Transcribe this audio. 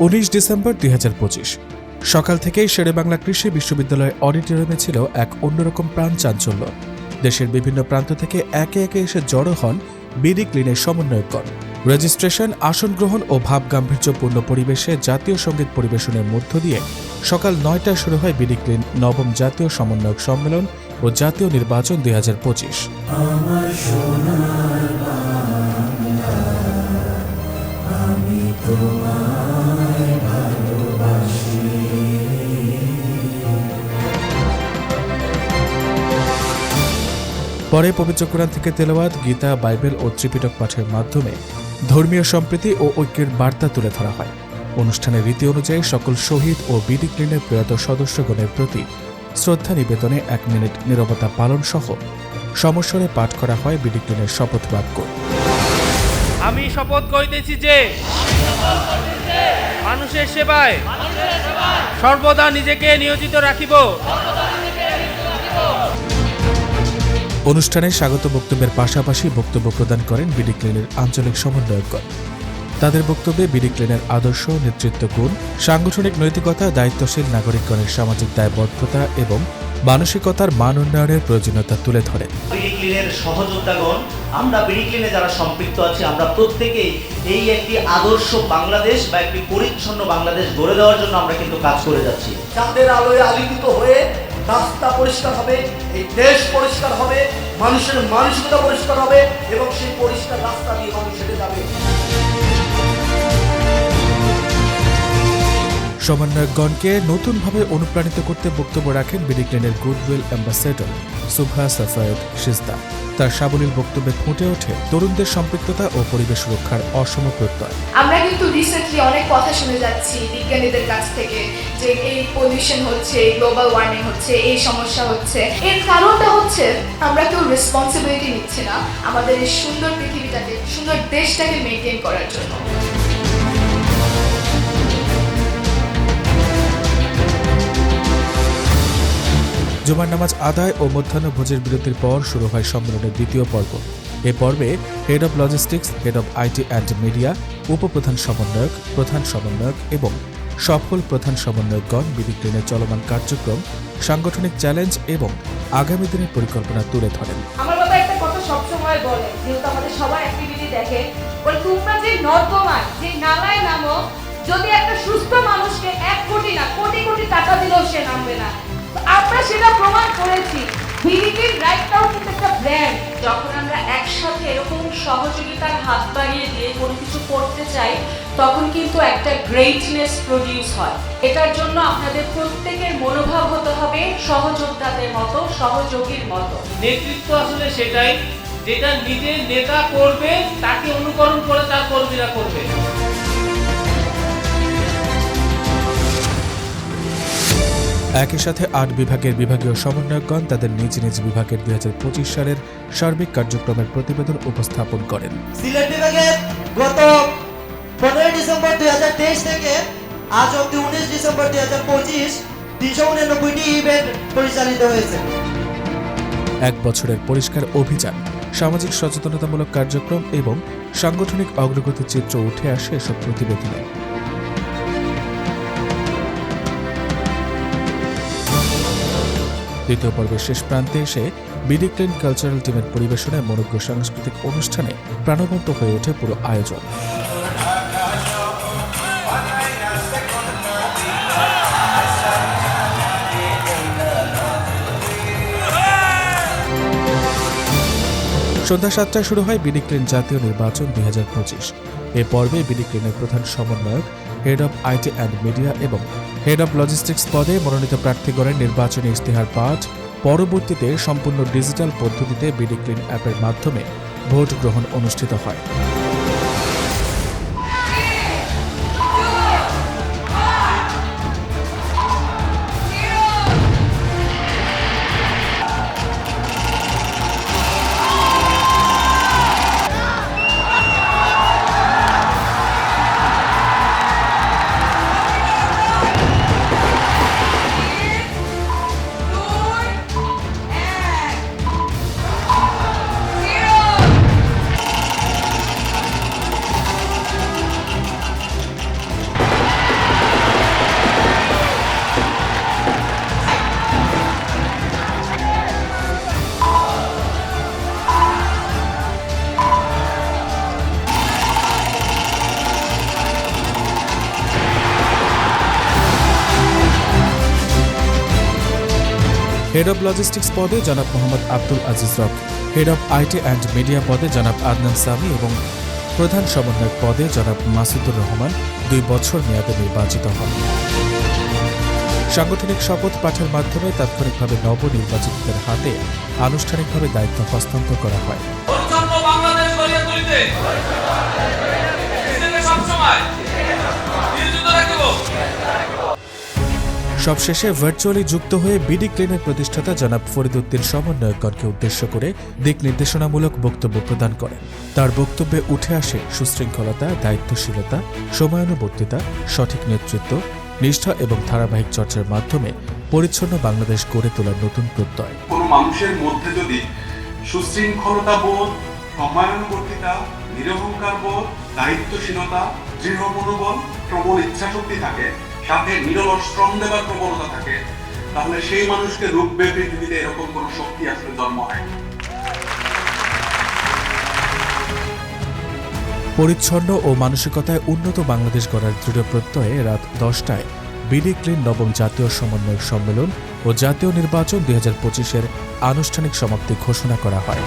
19 December 2025 সকাল থেকেই শেরেবাংলা কৃষি বিশ্ববিদ্যালয় অডিটোরিয়ামে ছিল এক অন্যরকম প্রাণ চাঞ্চল্য। দেশের বিভিন্ন প্রান্ত থেকে একে একে এসে জড়ো হন বিডি ক্লিনের সমন্বয়কগণ। রেজিস্ট্রেশন, আসন গ্রহণ ও ভাব গাম্ভীর্যপূর্ণ পরিবেশে জাতীয় সঙ্গীত পরিবেশনের মধ্য দিয়ে সকাল 9টায় শুরু হয় বিডি ক্লিন নবম জাতীয় সমন্বয়ক সম্মেলন ও জাতীয় নির্বাচন 2025। পরে পবিত্র কোরআন থেকে তেলাওয়াত, গীতা, বাইবেল ও ত্রিপিটক পাঠের মাধ্যমে ধর্মীয় সম্প্রীতি ও ঐক্যের বার্তা তুলে ধরা হয়। অনুষ্ঠানের রীতি অনুযায়ী সকল শহীদ ও বিডি ক্লিনের প্রয়াত সদস্যগণের প্রতি শ্রদ্ধা নিবেদনে 1 মিনিট নীরবতা পালন সহ সমস্বরে পাঠ করা হয় বিডি ক্লিনের শপথ বাক্য। আমি শপথ করিতেছি যে মানুষের সেবায় সর্বদা নিজেকে নিয়োজিত রাখিব। অনুষ্ঠানে স্বাগত বক্তব্যের পাশাপাশি বক্তব্য প্রদান করেন বিডি ক্লিনের আঞ্চলিক সমন্বয়কগণ। তাদের বক্তব্যে বিডি ক্লিনের আদর্শ, নেতৃত্ব গুণ, সাংগঠনিক নৈতিকতা, দায়িত্বশীল নাগরিকগণের সামাজিক দায়বদ্ধতা এবং মানসিকতার মান উন্নয়নের প্রয়োজনীয়তা তুলে ধরে। বিডি ক্লিনের সহযোদ্ধাগণ, আমরা বিডি ক্লিনে যারা সম্পৃক্ত আছি, আমরা প্রত্যেকেই এই একটি আদর্শ বাংলাদেশ বা একটি পরিচ্ছন্ন বাংলাদেশ গড়ে দেওয়ার জন্য আমরা কিন্তু কাজ করে যাচ্ছি। চাঁদের আলোয় আলোকিত হয়ে রাস্তা পরিষ্কার হবে, এই দেশ পরিষ্কার হবে, মানুষের মানসিকতা পরিষ্কার হবে এবং সেই পরিষ্কার রাস্তা দিয়ে মানুষ হেঁটে যাবে। সমন্বয়কগণকে নতুনভাবে অনুপ্রাণিত করতে বক্তব্য রাখেন বিডি ক্লিনের গুডউইল অ্যাম্বাসেডর সুভা সাফায়েত শিজদা। তার সাবলীল বক্তব্যে ফুটে ওঠে তরুণদের সম্পৃক্ততা ও পরিবেশ রক্ষার অসম প্রত্যয়। আমরা কিন্তু রিসেন্টলি অনেক কথা শুনে যাচ্ছি বিজ্ঞানীদের কাছ থেকে যে এই পলিউশন হচ্ছে, গ্লোবাল ওয়ার্মিং হচ্ছে, এই সমস্যা হচ্ছে। এর কারণটা হচ্ছে আমরা কেউ রেসপন্সিবিলিটি নিচ্ছি না আমাদের এই সুন্দর পৃথিবীটাকে, সুন্দর দেশটাকে মেনটেন করার জন্য। জুমার নামাজ আদায় ও মধ্যাহ্নভোজের বিরতির পর শুরু হয় সম্মেলনের দ্বিতীয় পর্ব। এ পর্বে head of logistics, head of IT and media, উপপ্রধান সমন্বয়ক, প্রধান সমন্বয়ক এবং সফল প্রধান সমন্বয়কগণ বিডি ক্লিনের চলমান কার্যক্রম, সাংগঠনিক চ্যালেঞ্জ এবং আগামী দিনের পরিকল্পনা তুলে ধরেন। আমার বাবা একটা কথা সবসময় বলে, যেহেতু আমাদের সবার অ্যাক্টিভিটি দেখে, বলে তোমরা যে নর্দমায়, যে নালায় নামো, যদি একটা সুস্থ মানুষকে 1 কোটি না কোটি কোটি টাকা দিলেও সে নামবে না। আমরা সেটা প্রমাণ করেছি। বিডিটির রাইটটাও কিন্তু একটা ব্র্যান্ড। যখন আমরা একসাথে এরকম সহযোগিতার হাত বাড়িয়ে দিয়ে কোনো কিছু করতে চাই, তখন কিন্তু একটা গ্রেটনেস প্রডিউস হয়। এটার জন্য আপনাদের প্রত্যেকের মনোভাব হতে হবে সহযোদ্ধাদের মতো, সহযোগীর মতো। নেতৃত্ব আসলে সেটাই, যেটা নিজের নেতা করবে তাকে অনুকরণ করে তার কর্মীরা করবে। একই সাথে 8 বিভাগের বিভাগীয় সমন্বয়কগণ তাদের নিজ নিজ বিভাগের 2025 সালের সার্বিক কার্যক্রমের প্রতিবেদন উপস্থাপন করেন। সিলেট বিভাগের গত 15 ডিসেম্বর 2023 থেকে আজ অবধি 19 ডিসেম্বর 2025 389টি ইভেন্ট পরিচালিত হয়েছে। 1 বছরের পরিষ্কার অভিযান, সামাজিক সচেতনতামূলক কার্যক্রম এবং সাংগঠনিক অগ্রগতির চিত্র উঠে আসে এসব প্রতিবেদনে। দ্বিতীয় পর্বের শেষ প্রান্তে এসে বিডি ক্লিন কালচারাল টিমের পরিবেশনায় মনোজ্ঞ সাংস্কৃতিক অনুষ্ঠানে প্রাণবন্ত হয়ে ওঠে পুরো আয়োজন। সন্ধ্যা 7টায় শুরু হয় বিডি ক্লিন জাতীয় নির্বাচন 2025। এ পর্বে বিডি ক্লিনের প্রধান সমন্বয়ক, head of IT and media এবং হেড অব লজিস্টিক্স পদে মনোনীত প্রার্থীগণের নির্বাচনী ইশতেহার পাঠ, পরবর্তীতে সম্পূর্ণ ডিজিটাল পদ্ধতিতে বিডি ক্লিন অ্যাপের মাধ্যমে ভোট গ্রহণ অনুষ্ঠিত হয়। হেড অব লজিস্টিক্স পদে জনাব Mohammad Abdul Aziz rock, head of IT and media পদে জনাব আদনান সামি এবং প্রধান সমন্বয়ক পদে জনাব মাসুদুর রহমান 2 বছর মেয়াদে নির্বাচিত হন। সাংগঠনিক শপথ পাঠের মাধ্যমে তাৎক্ষণিকভাবে নবনির্বাচিতদের হাতে আনুষ্ঠানিকভাবে দায়িত্ব হস্তান্তর করা হয়। পরিচ্ছন্ন বাংলাদেশ গড়িয়ে তুলিতে নিজেকে সবসময় নিয়োজিত রাখব। সবশেষে ভার্চুয়ালি যুক্ত হয়ে বিডি ক্লিনের প্রতিষ্ঠাতা জনাব ফরিদ উদ্দিন সমন্বয়কগণকে উদ্দেশ্য করে দিক নির্দেশনামূলক বক্তব্য প্রদান করেন। তার বক্তব্যে উঠে আসে সুশৃঙ্খলতা, দায়িত্বশীলতা, সময়ানুবর্তিতা, সঠিক নেতৃত্ব, নিষ্ঠা এবং ধারাবাহিক চর্চার মাধ্যমে পরিচ্ছন্ন বাংলাদেশ গড়ে তোলার নতুন প্রত্যয়। কোনো মানুষের মধ্যে যদি সুশৃঙ্খলতা বোধ, সময়ানুবর্তিতা, নিরহংকার বোধ, দায়িত্বশীলতা, দৃঢ় মনোবল, প্রবল ইচ্ছাশক্তি থাকে, সাথে নিরলস শ্রম দেবার প্রবণতা থাকে, তাহলে সেই মানুষকে রূপবে পৃথিবীতে এরকম কোনো শক্তি আসলে জন্ম হয়। পরিচ্ছন্ন ও মানসিকতায় উন্নত বাংলাদেশ গড়ার দৃঢ় প্রত্যয়ে রাত 10টায় বিডি ক্লিন নবম জাতীয় সমন্বয়ক সম্মেলন ও জাতীয় নির্বাচন 2025-এর আনুষ্ঠানিক সমাপ্তি ঘোষণা করা হয়।